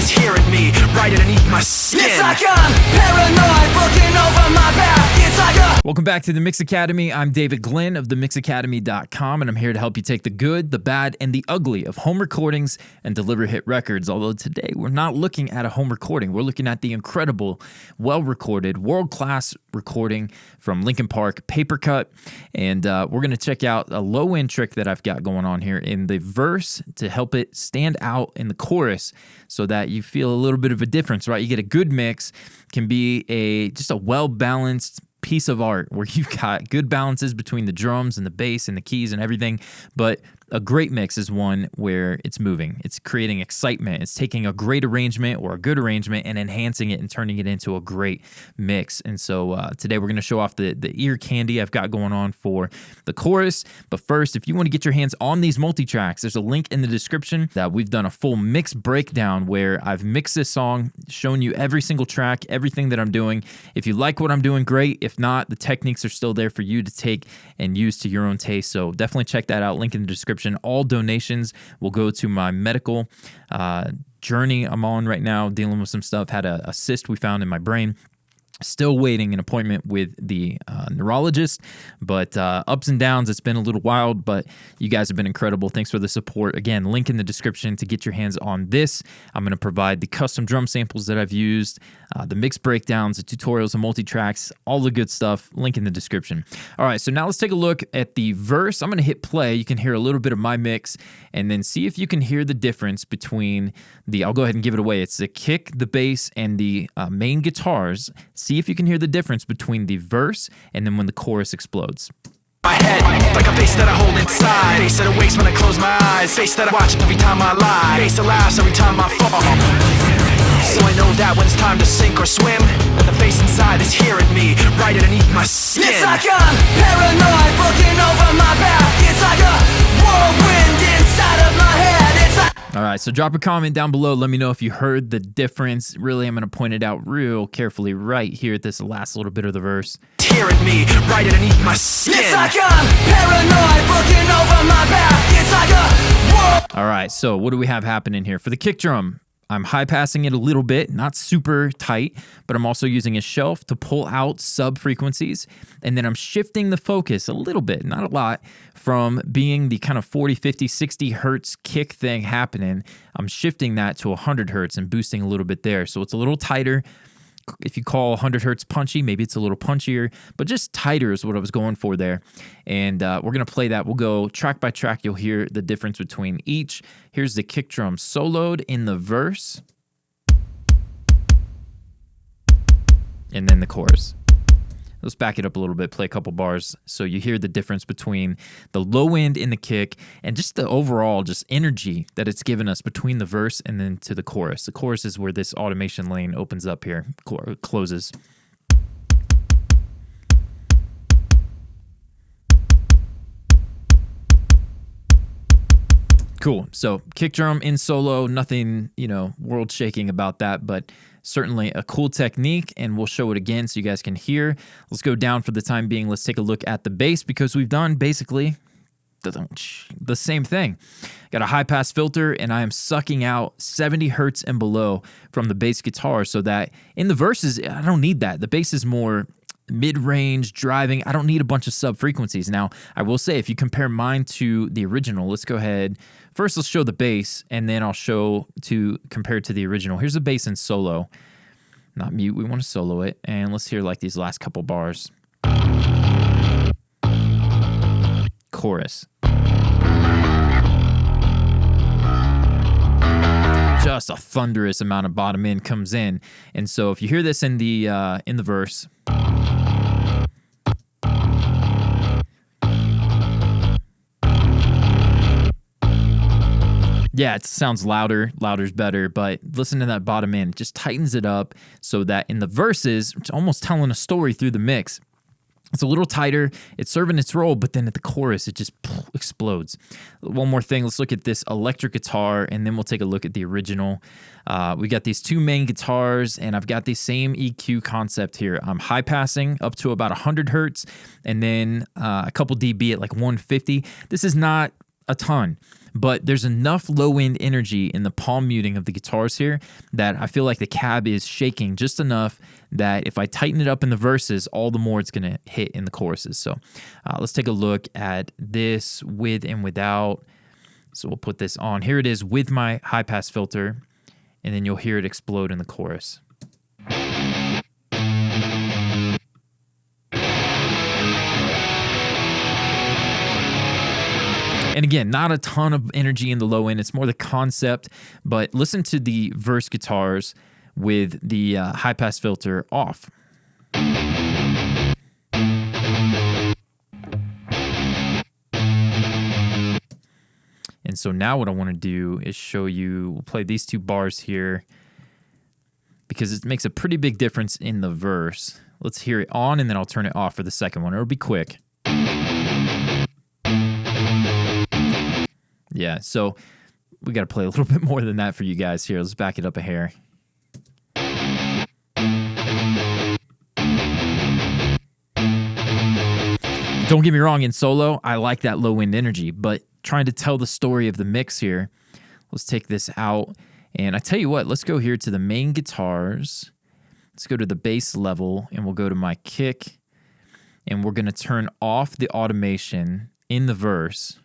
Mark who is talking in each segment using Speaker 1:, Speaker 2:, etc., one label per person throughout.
Speaker 1: is hearing me right underneath my skin.
Speaker 2: It's like I'm paranoid looking over my back. It's like a...
Speaker 3: Welcome back to the Mix Academy. I'm David Glenn of themixacademy.com, and I'm here to help you take the good, the bad, and the ugly of home recordings and deliver hit records. Although today we're not looking at a home recording. We're looking at the incredible, well-recorded, world-class recording from Linkin Park, Papercut. And we're going to check out a low-end trick that I've got going on here in the verse to help it stand out in the chorus so that you feel a little bit of a difference, right? You get a good mix, can be just a well-balanced piece of art where you've got good balances between the drums and the bass and the keys and everything, but a great mix is one where it's moving. It's creating excitement. It's taking a great arrangement or a good arrangement and enhancing it and turning it into a great mix. And so today we're going to show off the ear candy I've got going on for the chorus. But first, if you want to get your hands on these multi-tracks, there's a link in the description that we've done a full mix breakdown where I've mixed this song, shown you every single track, everything that I'm doing. If you like what I'm doing, great. If not, the techniques are still there for you to take and use to your own taste. So definitely check that out. Link in the description. All donations will go to my medical journey I'm on right now, dealing with some stuff. Had a cyst we found in my brain. Still waiting an appointment with the neurologist, but ups and downs. It's been a little wild, but you guys have been incredible. Thanks for the support. Again, link in the description to get your hands on this. I'm going to provide the custom drum samples that I've used, the mix breakdowns, the tutorials, the multi-tracks, all the good stuff. Link in the description. All right, so now let's take a look at the verse. I'm going to hit play. You can hear a little bit of my mix, and then see if you can hear the difference between I'll go ahead and give it away. It's the kick, the bass, and the main guitars. See if you can hear the difference between the verse and then when the chorus explodes.
Speaker 1: My head, like a face that I hold inside. Face that awakes when I close my eyes. Face that I watch every time I lie. Face that laughs every time I fall. So I know that when it's time to sink or swim, that the face inside is hearing me right underneath my skin.
Speaker 2: It's like I'm paranoid looking over my back. It's like a whirlwind inside of my head. It's like...
Speaker 3: All right, so drop a comment down below. Let me know if you heard the difference. Really, I'm going to point it out real carefully right here at this last little bit of the verse.
Speaker 1: Hearing me right underneath my skin.
Speaker 2: It's like I'm paranoid looking over my back. It's like a whirl...
Speaker 3: All right, so what do we have happening here? For the kick drum, I'm high passing it a little bit, not super tight, but I'm also using a shelf to pull out sub frequencies. And then I'm shifting the focus a little bit, not a lot, from being the kind of 40, 50, 60 hertz kick thing happening. I'm shifting that to 100 hertz and boosting a little bit there. So it's a little tighter. If you call 100 hertz punchy, maybe it's a little punchier, but just tighter is what I was going for there. And we're going to play that. We'll go track by track. You'll hear the difference between each. Here's the kick drum soloed in the verse. And then the chorus. Let's back it up a little bit, play a couple bars so you hear the difference between the low end in the kick and just the overall just energy that it's given us between the verse and then to the chorus. The chorus is where this automation lane opens up here, closes. Cool. So kick drum in solo, nothing, world shaking about that, but certainly a cool technique, and we'll show it again so you guys can hear. Let's go down for the time being. Let's take a look at the bass because we've done basically the same thing. Got a high pass filter, and I am sucking out 70 hertz and below from the bass guitar so that in the verses, I don't need that. The bass is more mid-range, driving. I don't need a bunch of sub-frequencies. Now, I will say, if you compare mine to the original, let's go ahead. First, let's show the bass, and then I'll show compared to the original. Here's the bass in solo. Not mute, we want to solo it. And let's hear like these last couple bars. Chorus. Just a thunderous amount of bottom end comes in. And so if you hear this in the verse, yeah, it sounds louder. Louder's better, but listen to that bottom end. It just tightens it up so that in the verses, it's almost telling a story through the mix. It's a little tighter. It's serving its role, but then at the chorus, it just explodes. One more thing. Let's look at this electric guitar, and then we'll take a look at the original. We got these two main guitars, and I've got the same EQ concept here. I'm high passing up to about 100 hertz, and then a couple dB at like 150. This is not a ton, but there's enough low-end energy in the palm muting of the guitars here that I feel like the cab is shaking just enough that if I tighten it up in the verses, all the more it's going to hit in the choruses. So let's take a look at this with and without. So we'll put this on. Here it is with my high-pass filter, and then you'll hear it explode in the chorus. And again, not a ton of energy in the low end. It's more the concept, but listen to the verse guitars with the high-pass filter off. And so now what I want to do is show you, we'll play these two bars here because it makes a pretty big difference in the verse. Let's hear it on, and then I'll turn it off for the second one. It'll be quick. Yeah, so we got to play a little bit more than that for you guys here. Let's back it up a hair. Don't get me wrong, in solo, I like that low-end energy, but trying to tell the story of the mix here, let's take this out. And I tell you what, let's go here to the main guitars. Let's go to the bass level, and we'll go to my kick, and we're going to turn off the automation in the verse.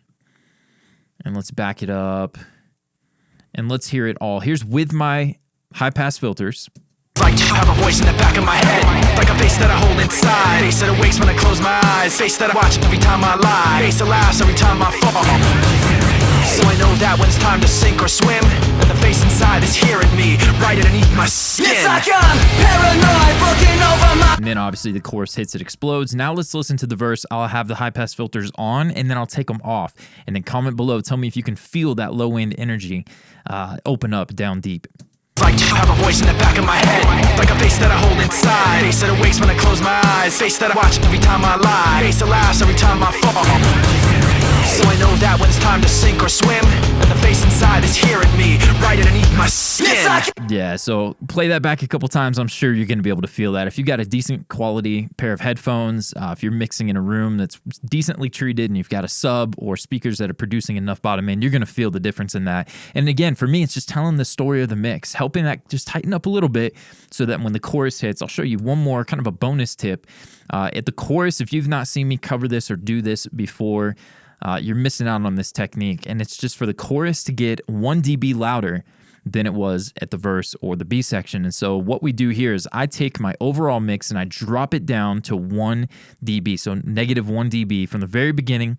Speaker 3: And let's back it up, and let's hear it all. Here's with my high-pass filters.
Speaker 1: Like to have a voice in the back of my head, like a face that I hold inside. Face that awakes when I close my eyes, face that I watch every time I lie, face that laughs every time I fall. So I know that when it's time to sink or swim, and the face inside is hearing me right underneath my skin.
Speaker 2: It's like I'm paranoid, looking over my...
Speaker 3: And then obviously the chorus hits, it explodes. Now let's listen to the verse. I'll have the high-pass filters on, and then I'll take them off. And then comment below, tell me if you can feel that low-end energy open up down deep.
Speaker 1: Like to have a voice in the back of my head, like a face that I hold inside, face that awakes when I close my eyes, face that I watch every time I lie, face that laughs every time I fall. So I know that when it's time to sink or swim, and the face inside is hearing me right underneath my skin.
Speaker 3: Yeah, so play that back a couple times. I'm sure you're going to be able to feel that. If you got a decent quality pair of headphones, if you're mixing in a room that's decently treated and you've got a sub or speakers that are producing enough bottom end, you're going to feel the difference in that. And again, for me, it's just telling the story of the mix, helping that just tighten up a little bit so that when the chorus hits, I'll show you one more kind of a bonus tip. At the chorus, if you've not seen me cover this or do this before, you're missing out on this technique, and it's just for the chorus to get 1 dB louder than it was at the verse or the B section. And so what we do here is I take my overall mix and I drop it down to 1 dB, so negative 1 dB from the very beginning.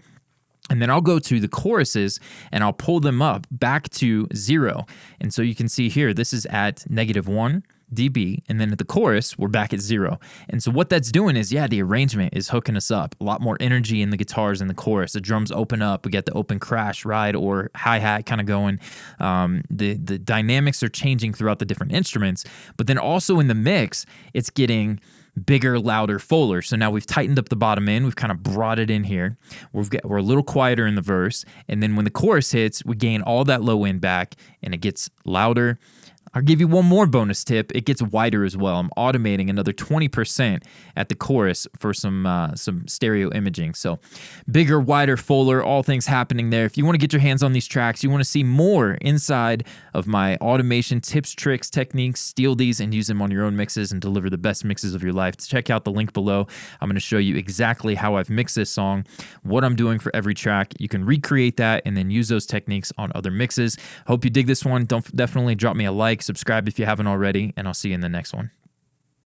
Speaker 3: And then I'll go to the choruses and I'll pull them up back to 0. And so you can see here, this is at negative 1 dB, and then at the chorus, we're back at 0. And so what that's doing is, yeah, the arrangement is hooking us up. A lot more energy in the guitars in the chorus. The drums open up. We get the open crash, ride, or hi-hat kind of going. The dynamics are changing throughout the different instruments. But then also in the mix, it's getting bigger, louder, fuller. So now we've tightened up the bottom end. We've kind of brought it in here. We're a little quieter in the verse. And then when the chorus hits, we gain all that low end back, and it gets louder. I'll give you one more bonus tip. It gets wider as well. I'm automating another 20% at the chorus for some stereo imaging. So bigger, wider, fuller, all things happening there. If you want to get your hands on these tracks, you want to see more inside of my automation tips, tricks, techniques, steal these and use them on your own mixes and deliver the best mixes of your life, check out the link below. I'm going to show you exactly how I've mixed this song, what I'm doing for every track. You can recreate that and then use those techniques on other mixes. Hope you dig this one. Definitely drop me a like, subscribe if you haven't already, and I'll see you in the next one.